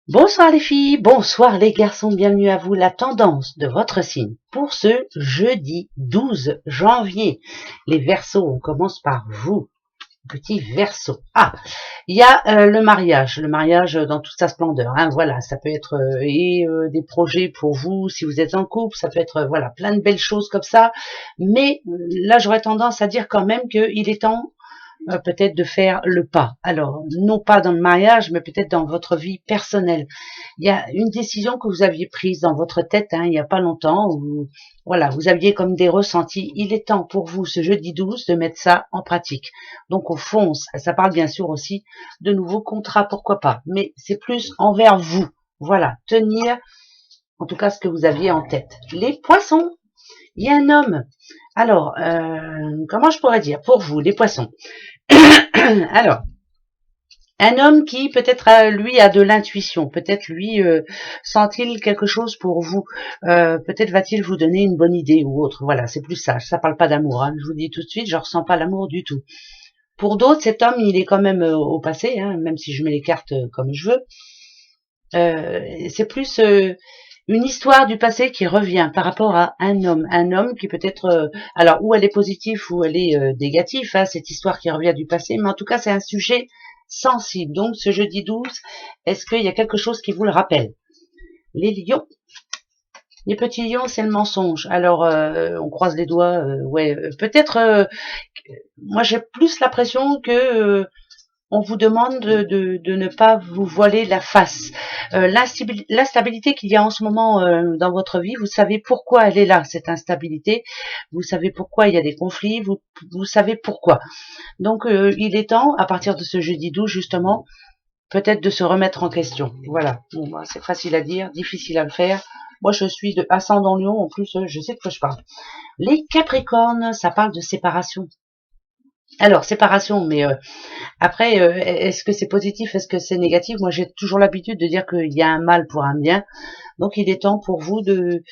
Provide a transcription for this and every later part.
Bonsoir les filles, bonsoir les garçons, bienvenue à vous, la tendance de votre signe pour ce jeudi 12 janvier. Les Verseaux, on commence par vous, petit Verseau. Ah, il y a le mariage dans toute sa splendeur, hein, voilà, ça peut être des projets pour vous, si vous êtes en couple, ça peut être voilà, plein de belles choses comme ça, mais là j'aurais tendance à dire quand même qu'il est temps peut-être de faire le pas. Alors, non pas dans le mariage, mais peut-être dans votre vie personnelle. Il y a une décision que vous aviez prise dans votre tête il n'y a pas longtemps, où voilà, vous aviez comme des ressentis. Il est temps pour vous, ce jeudi 12, de mettre ça en pratique. Donc, on fonce. Ça parle bien sûr aussi de nouveaux contrats, pourquoi pas. Mais c'est plus envers vous. Voilà, tenir en tout cas ce que vous aviez en tête. Les poissons, il y a un homme. Alors, comment je pourrais dire pour vous, les poissons? Alors, un homme qui peut-être lui a de l'intuition, peut-être lui sent-il quelque chose pour vous, peut-être va-t-il vous donner une bonne idée ou autre. Voilà, c'est plus ça parle pas d'amour. Hein. Je vous dis tout de suite, je ressens pas l'amour du tout. Pour d'autres, cet homme, il est quand même au passé, hein, même si je mets les cartes comme je veux. C'est plus une histoire du passé qui revient par rapport à un homme qui peut être, alors où elle est positive ou elle est négative, hein, cette histoire qui revient du passé, mais en tout cas c'est un sujet sensible. Donc ce jeudi 12, est-ce qu'il y a quelque chose qui vous le rappelle? Les lions. Les petits lions, c'est le mensonge. Alors, on croise les doigts. Ouais, peut-être. Moi, j'ai plus l'impression que on vous demande de ne pas vous voiler la face. L'instabilité qu'il y a en ce moment dans votre vie, vous savez pourquoi elle est là, cette instabilité. Vous savez pourquoi il y a des conflits. Vous savez pourquoi. Donc, il est temps, à partir de ce jeudi 12, justement, peut-être de se remettre en question. Voilà. Bon, bah, c'est facile à dire, difficile à le faire. Moi, je suis de ascendant Lion. En plus, je sais de quoi je parle. Les Capricornes, ça parle de séparation. Alors, séparation, mais après, est-ce que c'est positif, est-ce que c'est négatif? Moi, j'ai toujours l'habitude de dire qu'il y a un mal pour un bien. Donc, il est temps pour vous de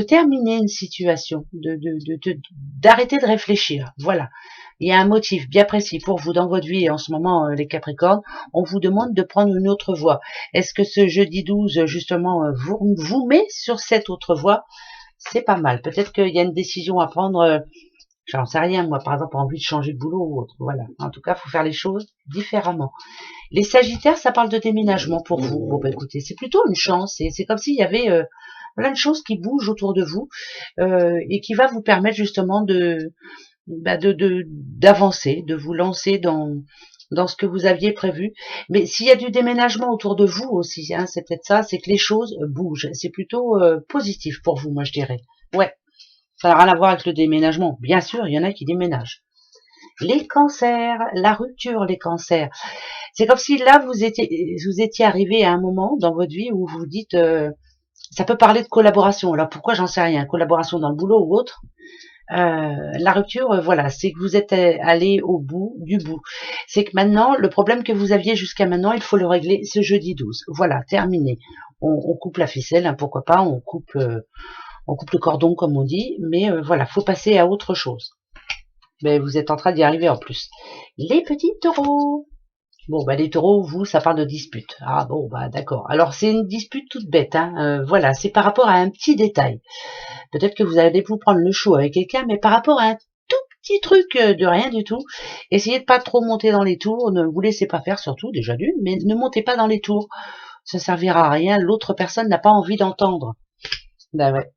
terminer une situation, d'arrêter de réfléchir. Voilà. Il y a un motif bien précis pour vous dans votre vie en ce moment, les Capricornes. On vous demande de prendre une autre voie. Est-ce que ce jeudi 12, justement, vous met sur cette autre voie? C'est pas mal. Peut-être qu'il y a une décision à prendre. J'en sais rien, moi, par exemple, envie de changer de boulot ou autre. Voilà. En tout cas, il faut faire les choses différemment. Les Sagittaires, ça parle de déménagement pour vous. Bon, bah écoutez, c'est plutôt une chance. C'est comme s'il y avait plein de choses qui bougent autour de vous et qui va vous permettre justement d'avancer, de vous lancer dans ce que vous aviez prévu. Mais s'il y a du déménagement autour de vous aussi, hein, c'est peut-être ça, c'est que les choses bougent. C'est plutôt positif pour vous, moi je dirais. Ouais, ça n'a rien à voir avec le déménagement. Bien sûr, il y en a qui déménagent. Les cancers, la rupture, les cancers. C'est comme si là, vous étiez arrivé à un moment dans votre vie où vous vous dites, ça peut parler de collaboration. Alors pourquoi j'en sais rien, collaboration dans le boulot ou autre. La rupture, voilà, c'est que vous êtes allé au bout du bout. C'est que maintenant, le problème que vous aviez jusqu'à maintenant, il faut le régler ce jeudi 12. Voilà, terminé. On coupe la ficelle, hein, pourquoi pas, on coupe le cordon comme on dit, mais voilà, faut passer à autre chose. Mais vous êtes en train d'y arriver en plus. Les petits taureaux. Bon, bah les taureaux, vous, ça parle de dispute. Ah bon, bah d'accord. Alors c'est une dispute toute bête, hein. Voilà, c'est par rapport à un petit détail. Peut-être que vous allez vous prendre le chou avec quelqu'un, mais par rapport à un tout petit truc de rien du tout, essayez de pas trop monter dans les tours, ne vous laissez pas faire surtout, déjà d'une, mais ne montez pas dans les tours. Ça servira à rien, l'autre personne n'a pas envie d'entendre. Ben ouais.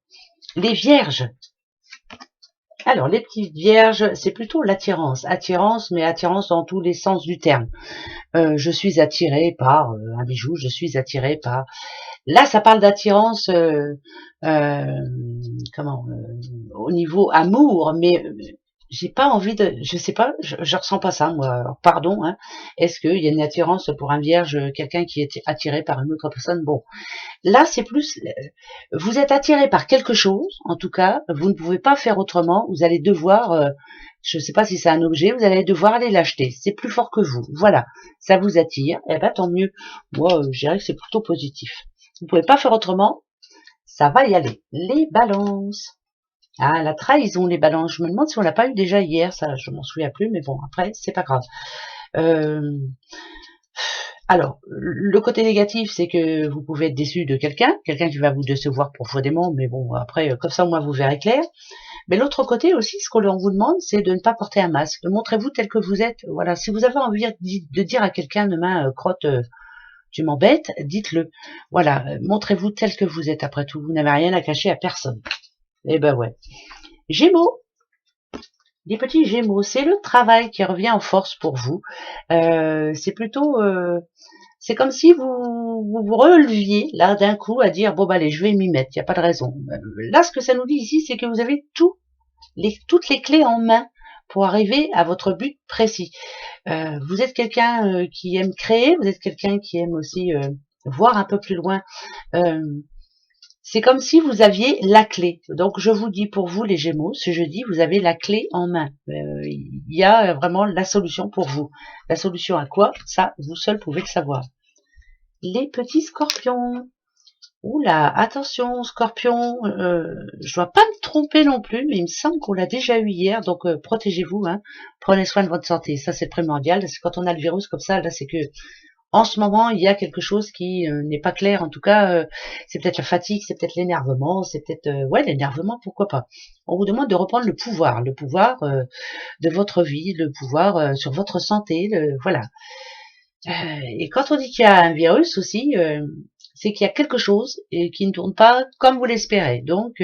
Les vierges. Alors, les petites vierges, c'est plutôt l'attirance. Attirance, mais attirance dans tous les sens du terme. Je suis attirée par un bijou, je suis attirée par... Là, ça parle d'attirance, euh, comment, au niveau amour, mais j'ai pas envie de... Je sais pas, je ressens pas ça, moi. Alors, pardon, hein. Est-ce qu'il y a une attirance pour un vierge, quelqu'un qui est attiré par une autre personne? Bon, là, c'est plus, vous êtes attiré par quelque chose, en tout cas, vous ne pouvez pas faire autrement, vous allez devoir, je ne sais pas si c'est un objet, vous allez devoir aller l'acheter, c'est plus fort que vous, voilà, ça vous attire, et ben tant mieux, moi, je dirais que c'est plutôt positif. Vous ne pouvez pas faire autrement, ça va y aller. Les balances. Ah, la trahison, les balances, je me demande si on l'a pas eu déjà hier, ça, je m'en souviens plus, mais bon, après, c'est pas grave. Euh, Alors, le côté négatif, c'est que vous pouvez être déçu de quelqu'un qui va vous décevoir profondément, mais bon, après, comme ça, au moins, vous verrez clair. Mais l'autre côté aussi, ce qu'on vous demande, c'est de ne pas porter un masque. Montrez-vous tel que vous êtes. Voilà, si vous avez envie de dire à quelqu'un demain, crotte, tu m'embêtes, dites-le. Voilà, montrez-vous tel que vous êtes. Après tout, vous n'avez rien à cacher à personne. Eh ben ouais. Gémeaux. Les petits Gémeaux, c'est le travail qui revient en force pour vous. C'est plutôt, c'est comme si vous releviez là d'un coup à dire bon bah allez, je vais m'y mettre. Il n'y a pas de raison. Là, ce que ça nous dit ici, c'est que vous avez toutes les clés en main pour arriver à votre but précis. Vous êtes quelqu'un qui aime créer, vous êtes quelqu'un qui aime aussi voir un peu plus loin. C'est comme si vous aviez la clé. Donc je vous dis pour vous les Gémeaux, ce jeudi, vous avez la clé en main. Il y a vraiment la solution pour vous. La solution à quoi? Ça, vous seul pouvez le savoir. Les petits Scorpions. Oula, attention, Scorpion, je dois pas me tromper non plus, mais il me semble qu'on l'a déjà eu hier, donc protégez-vous, hein, prenez soin de votre santé, ça c'est primordial, parce que quand on a le virus comme ça, là c'est que en ce moment il y a quelque chose qui n'est pas clair, en tout cas c'est peut-être la fatigue, c'est peut-être l'énervement, c'est peut-être ouais l'énervement, pourquoi pas. On vous demande de reprendre le pouvoir de votre vie, le pouvoir sur votre santé, voilà. Et quand on dit qu'il y a un virus aussi, c'est qu'il y a quelque chose qui ne tourne pas comme vous l'espérez. Donc,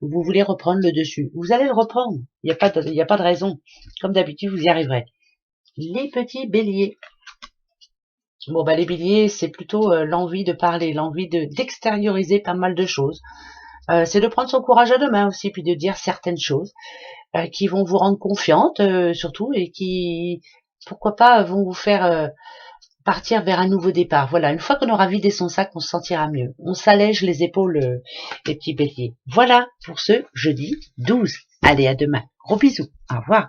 vous voulez reprendre le dessus. Vous allez le reprendre. Il n'y a pas de raison. Comme d'habitude, vous y arriverez. Les petits béliers. Bon, bah les béliers, c'est plutôt l'envie de parler, l'envie d'extérioriser pas mal de choses. C'est de prendre son courage à deux mains aussi, puis de dire certaines choses qui vont vous rendre confiante, surtout, et qui, pourquoi pas, vont vous faire partir vers un nouveau départ. Voilà, une fois qu'on aura vidé son sac, on se sentira mieux. On s'allège les épaules, les petits béliers. Voilà pour ce jeudi 12. Allez, à demain. Gros bisous. Au revoir.